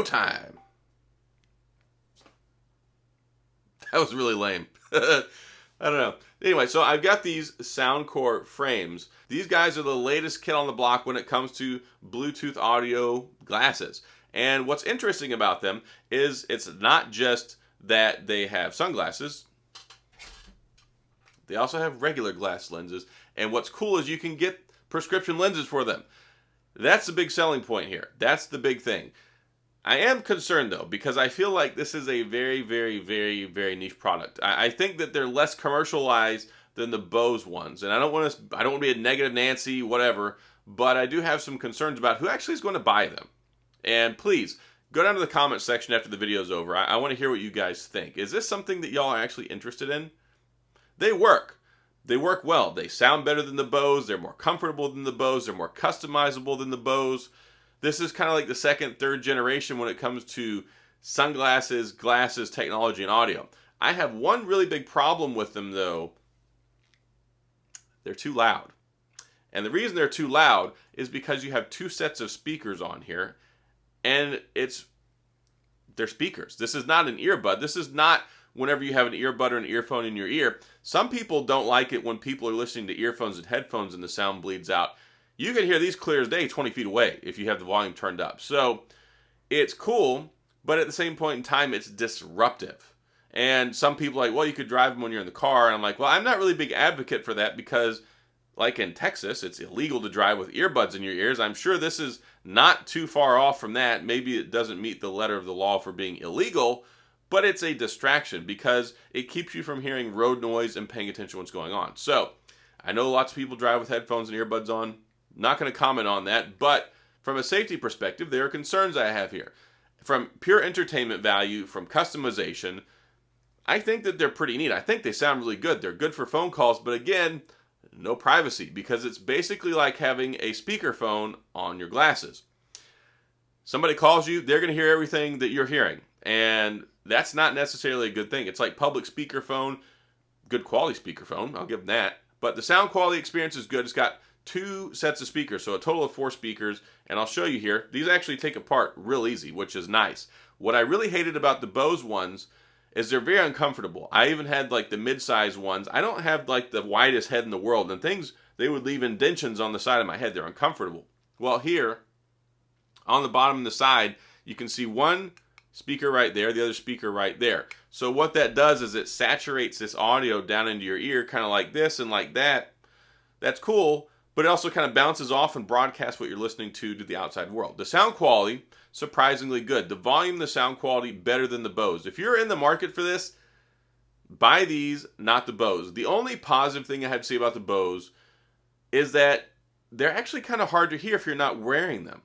showtime. That was really lame. I don't know. Anyway, so I've got these Soundcore Frames. These guys are the latest kid on the block when it comes to Bluetooth audio glasses. And what's interesting about them is it's not just that they have sunglasses. They also have regular glass lenses. And what's cool is you can get prescription lenses for them. That's the big selling point here. That's the big thing. I am concerned though, because I feel like this is a very, very, very, very niche product. I think that they're less commercialized than the Bose ones, and I don't want to be a negative Nancy, whatever. But I do have some concerns about who actually is going to buy them. And please go down to the comments section after the video's over. I want to hear what you guys think. Is this something that y'all are actually interested in? They work. They work well. They sound better than the Bose. They're more comfortable than the Bose. They're more customizable than the Bose. This is kind of like the second, third generation when it comes to sunglasses, glasses, technology, and audio. I have one really big problem with them, though. They're too loud. And the reason they're too loud is because you have two sets of speakers on here, and they're speakers. This is not an earbud. This is not whenever you have an earbud or an earphone in your ear. Some people don't like it when people are listening to earphones and headphones and the sound bleeds out. You can hear these clear as day 20 feet away if you have the volume turned up. So it's cool, but at the same point in time, it's disruptive. And some people are like, well, you could drive them when you're in the car. And I'm like, well, I'm not really a big advocate for that because, like in Texas, it's illegal to drive with earbuds in your ears. I'm sure this is not too far off from that. Maybe it doesn't meet the letter of the law for being illegal, but it's a distraction because it keeps you from hearing road noise and paying attention to what's going on. So I know lots of people drive with headphones and earbuds on. Not going to comment on that, but from a safety perspective, there are concerns I have here. From pure entertainment value, from customization, I think that they're pretty neat. I think they sound really good. They're good for phone calls, but again, no privacy because it's basically like having a speakerphone on your glasses. Somebody calls you, they're going to hear everything that you're hearing, and that's not necessarily a good thing. It's like public speakerphone, good quality speakerphone, I'll give them that, but the sound quality experience is good. It's got two sets of speakers, so a total of 4 speakers, and I'll show you here. These actually take apart real easy, which is nice. What I really hated about the Bose ones is they're very uncomfortable. I even had like the mid-size ones. I don't have like the widest head in the world, and things, they would leave indentions on the side of my head. They're uncomfortable. Well, here, on the bottom and the side, you can see one speaker right there, the other speaker right there. So what that does is it saturates this audio down into your ear, kind of like this and like that. That's cool. But it also kind of bounces off and broadcasts what you're listening to the outside world. The sound quality, surprisingly good. The volume, the sound quality, better than the Bose. If you're in the market for this, buy these, not the Bose. The only positive thing I have to say about the Bose is that they're actually kind of hard to hear if you're not wearing them.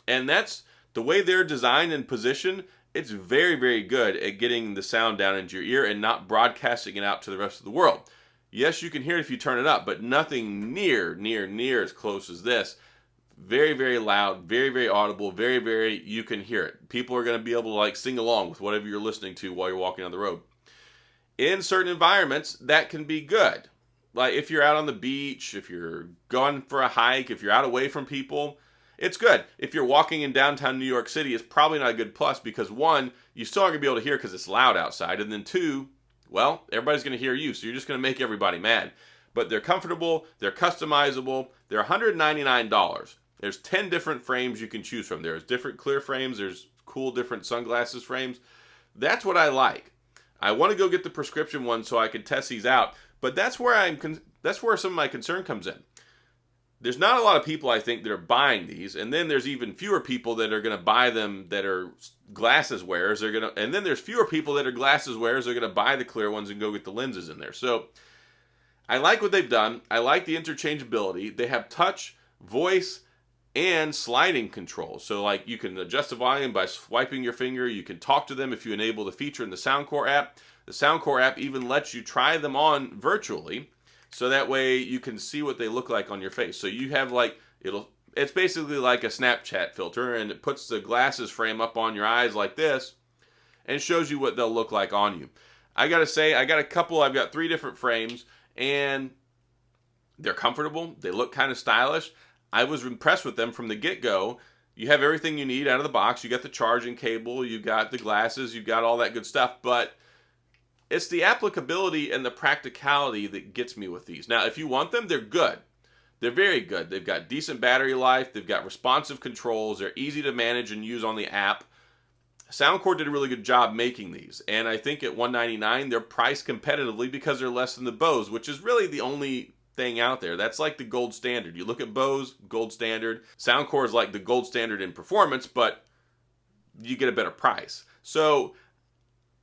And that's the way they're designed and positioned. It's very, very good at getting the sound down into your ear and not broadcasting it out to the rest of the world. Yes, you can hear it if you turn it up, but nothing near as close as this. Very, very loud, very, very audible, very, very, you can hear it. People are going to be able to like sing along with whatever you're listening to while you're walking on the road. In certain environments, that can be good. Like if you're out on the beach, if you're going for a hike, if you're out away from people, it's good. If you're walking in downtown New York City, it's probably not a good plus because one, you still aren't going to be able to hear because it's loud outside, and then two, well, everybody's going to hear you, so you're just going to make everybody mad. But they're comfortable, they're customizable, they're $199. There's 10 different frames you can choose from. There's different clear frames, there's cool different sunglasses frames. That's what I like. I want to go get the prescription one so I can test these out, but that's where some of my concern comes in. There's not a lot of people, I think, that are buying these, and then there's even fewer people that are going to buy them that are glasses wearers. And then there's fewer people that are glasses wearers. They're going to buy the clear ones and go get the lenses in there. So I like what they've done. I like the interchangeability. They have touch, voice, and sliding control. So like you can adjust the volume by swiping your finger. You can talk to them if you enable the feature in the Soundcore app. The Soundcore app even lets you try them on virtually. So that way you can see what they look like on your face. So you have like, it's basically like a Snapchat filter, and it puts the glasses frame up on your eyes like this and shows you what they'll look like on you. I gotta say, I've got 3 different frames, and they're comfortable. They look kind of stylish. I was impressed with them from the get-go. You have everything you need out of the box. You got the charging cable, you got the glasses, you got all that good stuff, but it's the applicability and the practicality that gets me with these. Now, if you want them, they're good. They're very good. They've got decent battery life. They've got responsive controls. They're easy to manage and use on the app. Soundcore did a really good job making these. And I think at $199, they're priced competitively because they're less than the Bose, which is really the only thing out there. That's like the gold standard. You look at Bose, gold standard. Soundcore is like the gold standard in performance, but you get a better price. So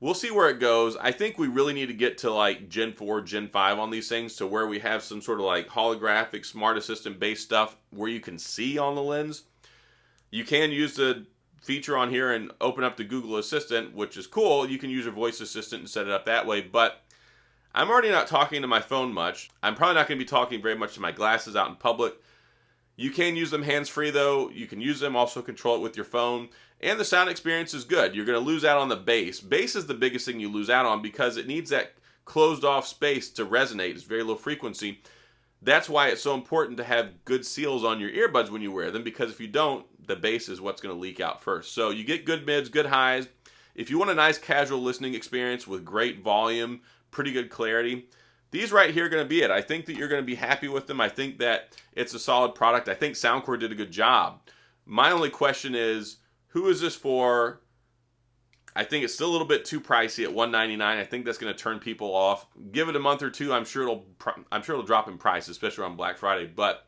we'll see where it goes. I think we really need to get to like Gen 4, Gen 5 on these things, to where we have some sort of like holographic smart assistant based stuff where you can see on the lens. You can use the feature on here and open up the Google Assistant, which is cool. You can use your voice assistant and set it up that way, but I'm already not talking to my phone much. I'm probably not going to be talking very much to my glasses out in public. You can use them hands-free though. You can use them, also control it with your phone. And the sound experience is good. You're going to lose out on the bass. Bass is the biggest thing you lose out on because it needs that closed off space to resonate. It's very low frequency. That's why it's so important to have good seals on your earbuds when you wear them, because if you don't, the bass is what's going to leak out first. So you get good mids, good highs. If you want a nice casual listening experience with great volume, pretty good clarity, these right here are going to be it. I think that you're going to be happy with them. I think that it's a solid product. I think Soundcore did a good job. My only question is, who is this for? I think it's still a little bit too pricey at $199. I think that's going to turn people off. Give it a month or two. I'm sure it'll drop in price, especially on Black Friday. But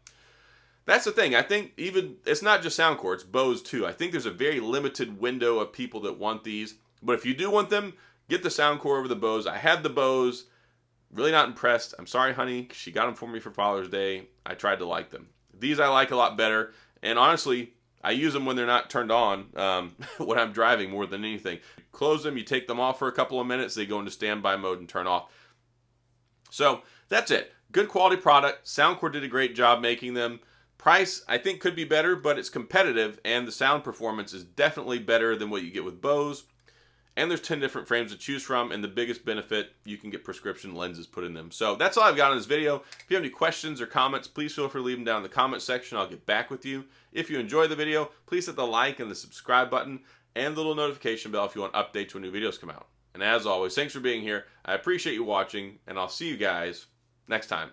that's the thing. I think even it's not just Soundcore, it's Bose too. I think there's a very limited window of people that want these. But if you do want them, get the Soundcore over the Bose. I had the Bose. Really not impressed. I'm sorry, honey. She got them for me for Father's Day. I tried to like them. These I like a lot better. And honestly, I use them when they're not turned on, when I'm driving more than anything. You close them, you take them off for a couple of minutes, they go into standby mode and turn off. So that's it. Good quality product. Soundcore did a great job making them. Price, I think, could be better, but it's competitive, and the sound performance is definitely better than what you get with Bose. And there's 10 different frames to choose from, and the biggest benefit, you can get prescription lenses put in them. So that's all I've got on this video. If you have any questions or comments, please feel free to leave them down in the comment section. I'll get back with you. If you enjoy the video, please hit the like and the subscribe button and the little notification bell if you want updates when new videos come out. And as always, thanks for being here. I appreciate you watching, and I'll see you guys next time.